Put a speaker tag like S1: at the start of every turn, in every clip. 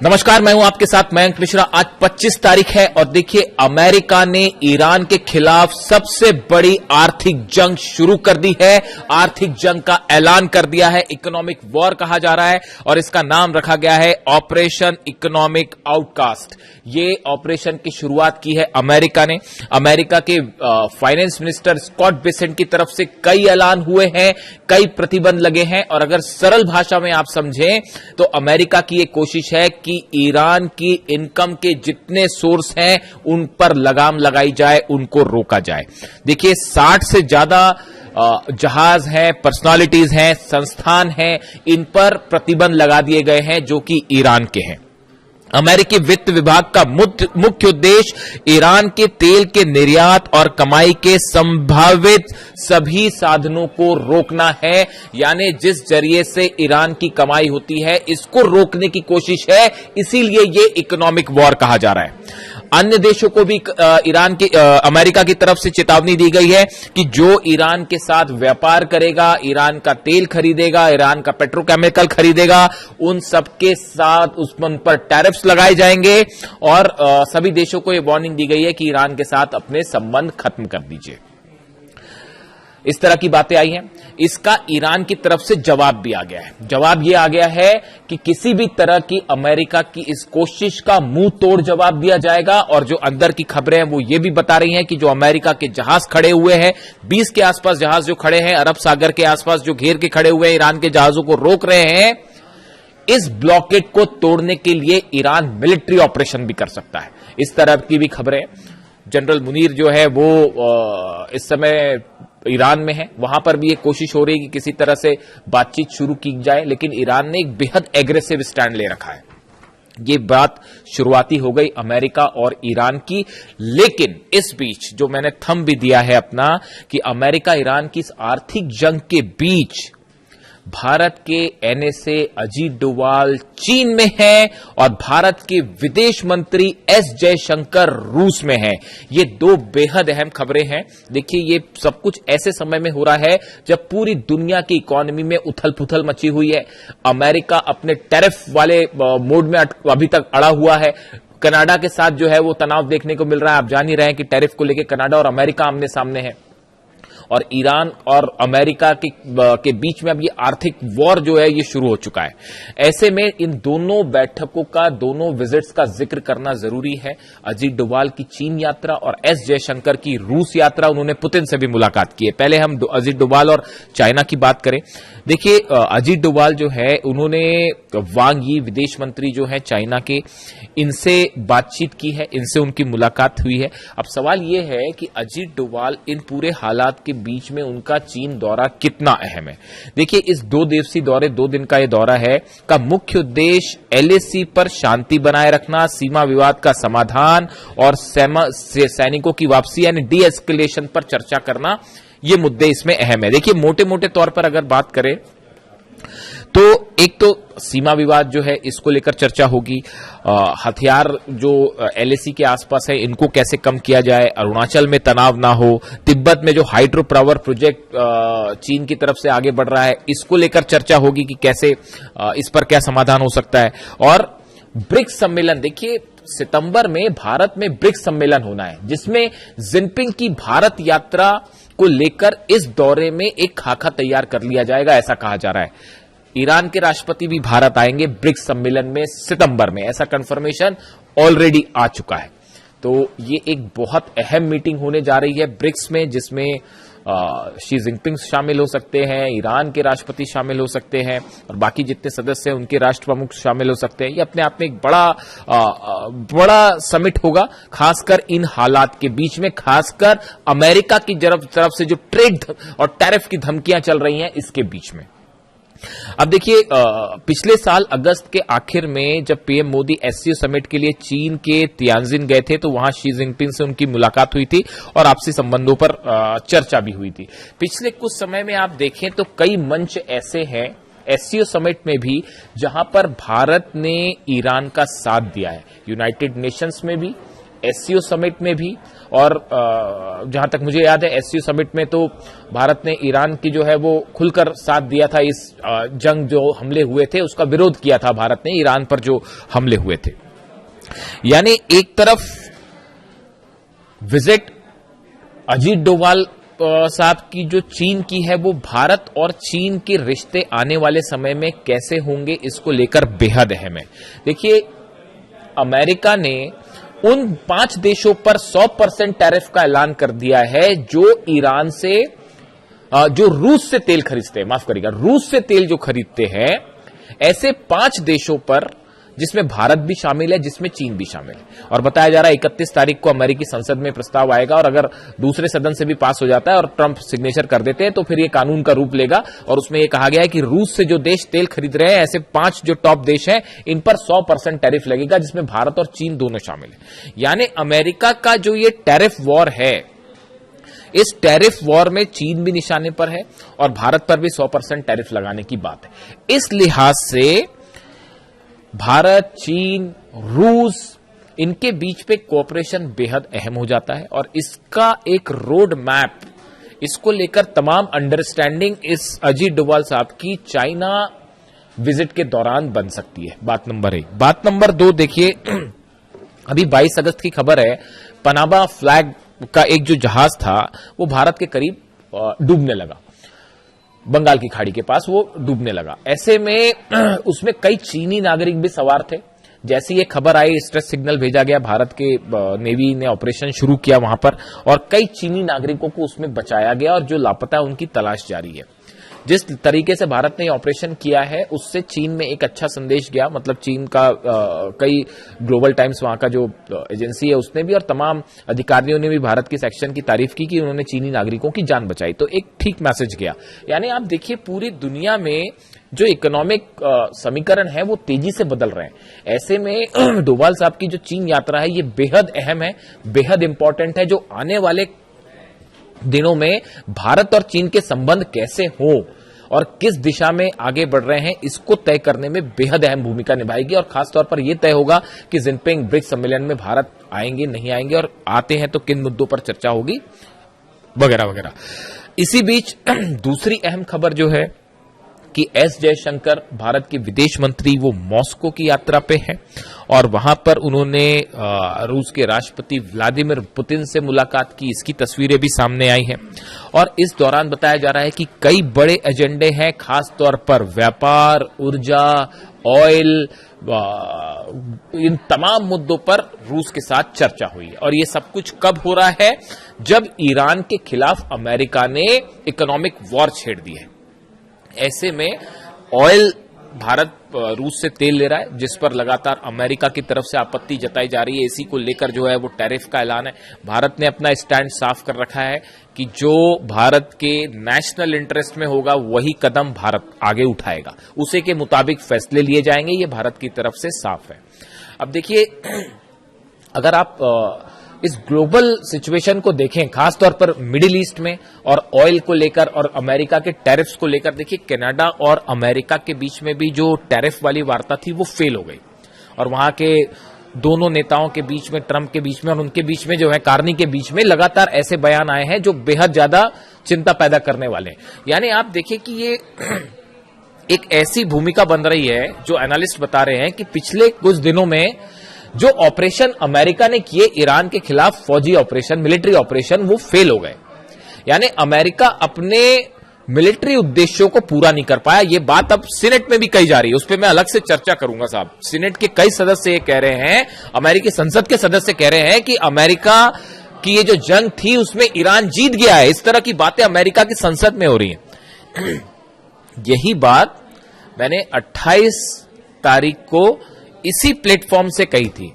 S1: नमस्कार, मैं हूं आपके साथ मयंक मिश्रा। आज 25 तारीख है और देखिए अमेरिका ने ईरान के खिलाफ सबसे बड़ी आर्थिक जंग शुरू कर दी है। आर्थिक जंग का ऐलान कर दिया है, इकोनॉमिक वॉर कहा जा रहा है और इसका नाम रखा गया है ऑपरेशन इकोनॉमिक आउटकास्ट। ये ऑपरेशन की शुरुआत की है अमेरिका ने। अमेरिका के फाइनेंस मिनिस्टर स्कॉट बेसेंट की तरफ से कई ऐलान हुए हैं, कई प्रतिबंध लगे हैं और अगर सरल भाषा में आप समझें तो अमेरिका की एक कोशिश है कि ईरान की इनकम के जितने सोर्स हैं उन पर लगाम लगाई जाए, उनको रोका जाए। देखिए 60 से ज्यादा जहाज हैं, पर्सनालिटीज हैं, संस्थान हैं, इन पर प्रतिबंध लगा दिए गए हैं जो कि ईरान के हैं। अमेरिकी वित्त विभाग का मुख्य उद्देश्य ईरान के तेल के निर्यात और कमाई के संभावित सभी साधनों को रोकना है, यानी जिस जरिए से ईरान की कमाई होती है इसको रोकने की कोशिश है। इसीलिए ये इकोनॉमिक वॉर कहा जा रहा है। अन्य देशों को भी अमेरिका की तरफ से चेतावनी दी गई है कि जो ईरान के साथ व्यापार करेगा, ईरान का तेल खरीदेगा, ईरान का पेट्रोकेमिकल खरीदेगा, उन सबके साथ उन पर टैरिफ्स लगाए जाएंगे और सभी देशों को यह वार्निंग दी गई है कि ईरान के साथ अपने संबंध खत्म कर दीजिए। इस तरह की बातें आई हैं। इसका ईरान की तरफ से जवाब भी आ गया है। जवाब यह आ गया है कि किसी भी तरह की अमेरिका की इस कोशिश का मुंह तोड़ जवाब दिया जाएगा। और जो अंदर की खबरें हैं वो ये भी बता रही हैं कि जो अमेरिका के जहाज खड़े हुए हैं, 20 के आसपास जहाज जो खड़े हैं, अरब सागर के आसपास जो घेर के खड़े हुए हैं, ईरान के जहाजों को रोक रहे हैं। इस ब्लॉकेड को तोड़ने के लिए ईरान मिलिट्री ऑपरेशन भी कर सकता है। इस तरह की भी खबरें। जनरल मुनीर जो है वो इस समय ईरान में है, वहां पर भी एक कोशिश हो रही है कि किसी तरह से बातचीत शुरू की जाए, लेकिन ईरान ने एक बेहद एग्रेसिव स्टैंड ले रखा है। ये बात शुरुआती हो गई अमेरिका और ईरान की, लेकिन इस बीच जो मैंने थंब भी दिया है अपना कि अमेरिका ईरान की इस आर्थिक जंग के बीच भारत के एनएसए अजीत डोवाल चीन में है और भारत के विदेश मंत्री एस जयशंकर रूस में है। ये दो बेहद अहम खबरें हैं। देखिए ये सब कुछ ऐसे समय में हो रहा है जब पूरी दुनिया की इकोनॉमी में उथल पुथल मची हुई है। अमेरिका अपने टैरिफ वाले मोड में अभी तक अड़ा हुआ है। कनाडा के साथ जो है वो तनाव देखने को मिल रहा है। आप जान ही रहे हैं कि टैरिफ को लेकर कनाडा और अमेरिका आमने सामने है और ईरान और अमेरिका के बीच में अब ये आर्थिक वॉर जो है ये शुरू हो चुका है। ऐसे में इन दोनों बैठकों का, दोनों विजिट्स का जिक्र करना जरूरी है। अजीत डोवाल की चीन यात्रा और एस जयशंकर की रूस यात्रा, उन्होंने पुतिन से भी मुलाकात की है। पहले हम अजीत डोवाल और चाइना की बात करें। देखिए अजीत डोवाल जो है उन्होंने वांग यी विदेश मंत्री जो है चाइना के, इनसे बातचीत की है, इनसे उनकी मुलाकात हुई है। अब सवाल यह है कि अजीत डोवाल इन पूरे हालात के बीच में उनका चीन दौरा कितना अहम है। देखिए इस 2 दिवसीय दौरे, 2 दिन का यह दौरा है, का मुख्य उद्देश्य एलएसी पर शांति बनाए रखना, सीमा विवाद का समाधान और सैनिकों की वापसी यानी डी एस्केलेशन पर चर्चा करना, ये मुद्दे इसमें अहम है। देखिए मोटे मोटे तौर पर अगर बात करें तो एक तो सीमा विवाद जो है इसको लेकर चर्चा होगी। हथियार जो एलएसी के आसपास है इनको कैसे कम किया जाए, अरुणाचल में तनाव ना हो, तिब्बत में जो हाइड्रो पावर प्रोजेक्ट चीन की तरफ से आगे बढ़ रहा है इसको लेकर चर्चा होगी कि कैसे इस पर क्या समाधान हो सकता है। और ब्रिक्स सम्मेलन, देखिए सितंबर में भारत में ब्रिक्स सम्मेलन होना है जिसमें जिनपिंग की भारत यात्रा को लेकर इस दौरे में एक खाका तैयार कर लिया जाएगा, ऐसा कहा जा रहा है। ईरान के राष्ट्रपति भी भारत आएंगे ब्रिक्स सम्मेलन में सितंबर में, ऐसा कंफर्मेशन ऑलरेडी आ चुका है। तो ये एक बहुत अहम मीटिंग होने जा रही है ब्रिक्स में, जिसमें शी जिनपिंग शामिल हो सकते हैं, ईरान के राष्ट्रपति शामिल हो सकते हैं और बाकी जितने सदस्य हैं उनके राष्ट्र प्रमुख शामिल हो सकते हैं। ये अपने आप में एक बड़ा समिट होगा, खासकर इन हालात के बीच में, खासकर अमेरिका की तरफ से जो ट्रेड और टैरिफ की धमकियां चल रही हैं इसके बीच में। अब देखिए पिछले साल अगस्त के आखिर में जब पीएम मोदी एससीओ समिट के लिए चीन के तियानजिन गए थे तो वहां शी जिनपिंग से उनकी मुलाकात हुई थी और आपसी संबंधों पर चर्चा भी हुई थी। पिछले कुछ समय में आप देखें तो कई मंच ऐसे हैं एससीओ समिट में भी जहां पर भारत ने ईरान का साथ दिया है। यूनाइटेड नेशंस में भी, एससीओ समिट में भी, और जहां तक मुझे याद है एससीओ समिट में तो भारत ने ईरान की जो है वो खुलकर साथ दिया था। इस जंग जो हमले हुए थे उसका विरोध किया था भारत ने, ईरान पर जो हमले हुए थे। यानी एक तरफ विजिट अजीत डोभाल साहब की जो चीन की है वो भारत और चीन के रिश्ते आने वाले समय में कैसे होंगे इसको लेकर बेहद अहम है। देखिए, अमेरिका ने उन 5 देशों पर 100% टैरिफ का ऐलान कर दिया है जो ईरान से जो रूस से तेल खरीदते हैं, माफ करिएगा, रूस से तेल जो खरीदते हैं, ऐसे 5 देशों पर, जिसमें भारत भी शामिल है, जिसमें चीन भी शामिल है। और बताया जा रहा है 31 तारीख को अमेरिकी संसद में प्रस्ताव आएगा और अगर दूसरे सदन से भी पास हो जाता है और ट्रंप सिग्नेचर कर देते हैं तो फिर ये कानून का रूप लेगा। और उसमें यह कहा गया है कि रूस से जो देश तेल खरीद रहे हैं, ऐसे 5 जो टॉप देश हैं, इन पर 100% टैरिफ लगेगा, जिसमें भारत और चीन दोनों शामिल है। यानी अमेरिका का जो ये टैरिफ वॉर है, इस टैरिफ वॉर में चीन भी निशाने पर है और भारत पर भी 100% टैरिफ लगाने की बात है। इस लिहाज से भारत, चीन, रूस, इनके बीच पे कोऑपरेशन बेहद अहम हो जाता है और इसका एक रोड मैप, इसको लेकर तमाम अंडरस्टैंडिंग इस अजीत डोभाल साहब की चाइना विजिट के दौरान बन सकती है। बात नंबर 1। बात नंबर 2, देखिए अभी 22 अगस्त की खबर है, पनामा फ्लैग का एक जो जहाज था वो भारत के करीब डूबने लगा, बंगाल की खाड़ी के पास वो डूबने लगा। ऐसे में उसमें कई चीनी नागरिक भी सवार थे। जैसे ये खबर आई, स्ट्रेस सिग्नल भेजा गया, भारत के नेवी ने ऑपरेशन शुरू किया वहां पर और कई चीनी नागरिकों को उसमें बचाया गया और जो लापता है उनकी तलाश जारी है। जिस तरीके से भारत ने ऑपरेशन किया है उससे चीन में एक अच्छा संदेश गया, मतलब चीन का कई ग्लोबल टाइम्स वहां का जो एजेंसी है उसने भी और तमाम अधिकारियों ने भी भारत की सेक्शन की तारीफ की कि उन्होंने चीनी नागरिकों की जान बचाई, तो एक ठीक मैसेज गया। यानी आप देखिए पूरी दुनिया में जो इकोनॉमिक समीकरण है वो तेजी से बदल रहे हैं। ऐसे में डोभाल साहब की जो चीन यात्रा है ये बेहद अहम है, बेहद इंपॉर्टेंट है, जो आने वाले दिनों में भारत और चीन के संबंध कैसे हो और किस दिशा में आगे बढ़ रहे हैं इसको तय करने में बेहद अहम भूमिका निभाएगी। और खासतौर पर यह तय होगा कि जिनपिंग ब्रिक्स सम्मेलन में भारत आएंगे, नहीं आएंगे, और आते हैं तो किन मुद्दों पर चर्चा होगी, वगैरह वगैरह। इसी बीच दूसरी अहम खबर जो है कि एस जयशंकर, भारत के विदेश मंत्री, वो मॉस्को की यात्रा पे हैं और वहां पर उन्होंने रूस के राष्ट्रपति व्लादिमीर पुतिन से मुलाकात की। इसकी तस्वीरें भी सामने आई हैं और इस दौरान बताया जा रहा है कि कई बड़े एजेंडे हैं, खास तौर पर व्यापार, ऊर्जा, ऑयल, इन तमाम मुद्दों पर रूस के साथ चर्चा हुई है। और ये सब कुछ कब हो रहा है? जब ईरान के खिलाफ अमेरिका ने इकोनॉमिक वॉर छेड़ दी है। ऐसे में ऑयल, भारत रूस से तेल ले रहा है जिस पर लगातार अमेरिका की तरफ से आपत्ति जताई जा रही है। इसी को लेकर जो है वो टैरिफ का ऐलान है। भारत ने अपना स्टैंड साफ कर रखा है कि जो भारत के नेशनल इंटरेस्ट में होगा वही कदम भारत आगे उठाएगा, उसी के मुताबिक फैसले लिए जाएंगे। ये भारत की तरफ से साफ है। अब देखिए, अगर आप इस ग्लोबल सिचुएशन को देखें, खासतौर पर मिडिल ईस्ट में और ऑयल को लेकर और अमेरिका के टैरिफ्स को लेकर, देखिए कनाडा और अमेरिका के बीच में भी जो टैरिफ वाली वार्ता थी वो फेल हो गई और वहां के दोनों नेताओं के बीच में, ट्रंप के बीच में और उनके बीच में जो है कार्नी के बीच में, लगातार ऐसे बयान आए हैं जो बेहद ज्यादा चिंता पैदा करने वाले हैं। यानी आप देखिए कि ये एक ऐसी भूमिका बन रही है जो एनालिस्ट बता रहे हैं कि पिछले कुछ दिनों में जो ऑपरेशन अमेरिका ने किए ईरान के खिलाफ, फौजी ऑपरेशन, मिलिट्री ऑपरेशन, वो फेल हो गए। यानी अमेरिका अपने मिलिट्री उद्देश्यों को पूरा नहीं कर पाया। ये बात अब सीनेट में भी कही जा रही है, उस पर मैं अलग से चर्चा करूंगा साहब। सीनेट के कई सदस्य ये कह रहे हैं, अमेरिकी संसद के सदस्य कह रहे हैं कि अमेरिका की ये जो जंग थी उसमें ईरान जीत गया है। इस तरह की बातें अमेरिका की संसद में हो रही हैं। यही बात मैंने 28 तारीख को इसी प्लेटफॉर्म से कही थी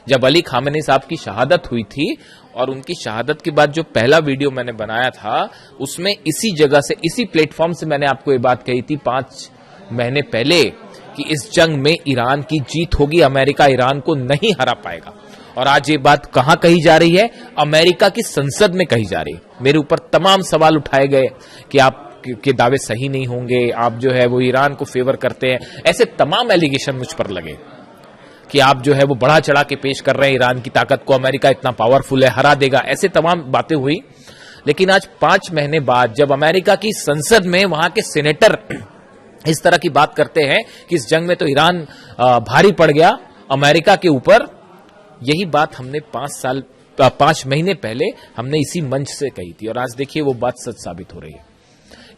S1: जब अली खामेनी साहब की शहादत हुई थी। और उनकी शहादत के बाद जो पहला वीडियो मैंने बनाया था उसमें इसी जगह से, इसी प्लेटफॉर्म से मैंने आपको ये बात कही थी 5 महीने पहले कि इस जंग में ईरान की जीत होगी, अमेरिका ईरान को नहीं हरा पाएगा। और आज ये बात कहां कही जा रही है? अमेरिका की संसद में कही जा रही है। मेरे ऊपर तमाम सवाल उठाए गए कि आप के दावे सही नहीं होंगे, आप जो है वो ईरान को फेवर करते हैं, ऐसे तमाम एलिगेशन मुझ पर लगे। कि आप जो है वो बढ़ा चढ़ा के पेश कर रहे हैं ईरान की ताकत को, अमेरिका इतना पावरफुल है, हरा देगा, ऐसे तमाम बातें हुई। लेकिन आज 5 महीने बाद जब अमेरिका की संसद में वहां के सेनेटर इस तरह की बात करते हैं कि इस जंग में तो ईरान भारी पड़ गया अमेरिका के ऊपर, यही बात हमने 5 महीने पहले हमने इसी मंच से कही थी और आज देखिए वो बात सच साबित हो रही है।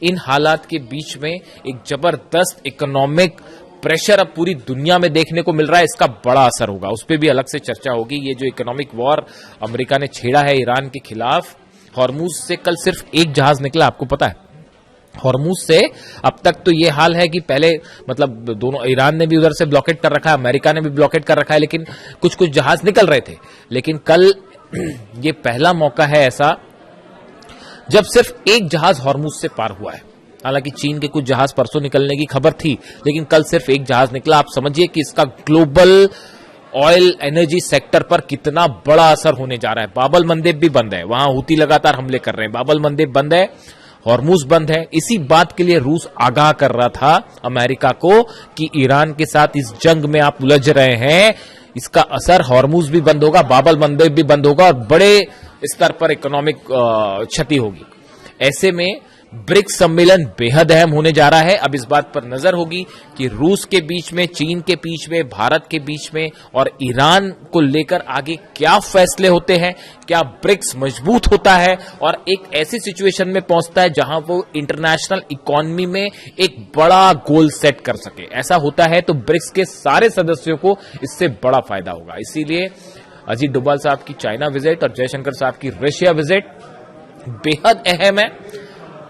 S1: इन हालात के बीच में एक जबरदस्त इकोनॉमिक प्रेशर अब पूरी दुनिया में देखने को मिल रहा है, इसका बड़ा असर होगा, उस पर भी अलग से चर्चा होगी। ये जो इकोनॉमिक वॉर अमेरिका ने छेड़ा है ईरान के खिलाफ, हॉर्मूज से कल सिर्फ एक जहाज निकला, आपको पता है। हॉर्मूज से अब तक तो ये हाल है कि पहले मतलब दोनों, ईरान ने भी उधर से ब्लॉकेट कर रखा है, अमेरिका ने भी ब्लॉकेट कर रखा है, लेकिन कुछ कुछ जहाज निकल रहे थे। लेकिन कल ये पहला मौका है ऐसा जब सिर्फ एक जहाज हॉर्मूज से पार हुआ है। हालांकि चीन के कुछ जहाज परसों निकलने की खबर थी, लेकिन कल सिर्फ एक जहाज निकला। आप समझिए कि इसका ग्लोबल ऑयल एनर्जी सेक्टर पर कितना बड़ा असर होने जा रहा है। बाबल मंदेब भी बंद है, वहां हूती लगातार हमले कर रहे हैं, बाबल मंदेब बंद है, हॉर्मूज बंद है। इसी बात के लिए रूस आगाह कर रहा था अमेरिका को कि ईरान के साथ इस जंग में आप उलझ रहे हैं, इसका असर हॉर्मूज भी बंद होगा, बाबल मंदेब भी बंद होगा और बड़े स्तर पर इकोनॉमिक क्षति होगी। ऐसे में ब्रिक्स सम्मेलन बेहद अहम होने जा रहा है। अब इस बात पर नजर होगी कि रूस के बीच में, चीन के बीच में, भारत के बीच में और ईरान को लेकर आगे क्या फैसले होते हैं, क्या ब्रिक्स मजबूत होता है और एक ऐसी सिचुएशन में पहुंचता है जहां वो इंटरनेशनल इकोनॉमी में एक बड़ा गोल सेट कर सके। ऐसा होता है तो ब्रिक्स के सारे सदस्यों को इससे बड़ा फायदा होगा। इसीलिए अजीत डोभाल साहब की चाइना विजिट और जयशंकर साहब की रशिया विजिट बेहद अहम है,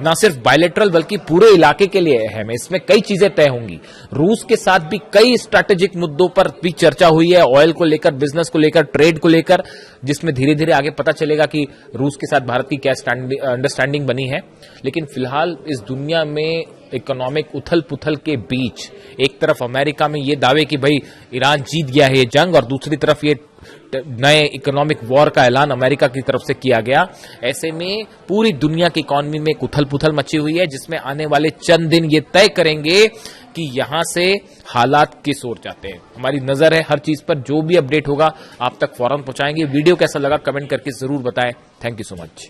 S1: ना सिर्फ बायलैटरल बल्कि पूरे इलाके के लिए अहम है। इसमें कई चीजें तय होंगी। रूस के साथ भी कई स्ट्रैटेजिक मुद्दों पर भी चर्चा हुई है, ऑयल को लेकर, बिजनेस को लेकर, ट्रेड को लेकर, जिसमें धीरे धीरे आगे पता चलेगा कि रूस के साथ भारत की क्या अंडरस्टैंडिंग बनी है। लेकिन फिलहाल इस दुनिया में इकोनॉमिक उथल पुथल के बीच एक तरफ अमेरिका में ये दावे कि भाई ईरान जीत गया है ये जंग और दूसरी तरफ ये नए इकोनॉमिक वॉर का ऐलान अमेरिका की तरफ से किया गया। ऐसे में पूरी दुनिया की इकोनॉमी में एक उथल पुथल मची हुई है, जिसमें आने वाले चंद दिन ये तय करेंगे कि यहां से हालात किस ओर जाते हैं। हमारी नजर है हर चीज पर, जो भी अपडेट होगा आप तक फौरन पहुंचाएंगे। वीडियो कैसा लगा कमेंट करके जरूर बताएं। Thank you so much.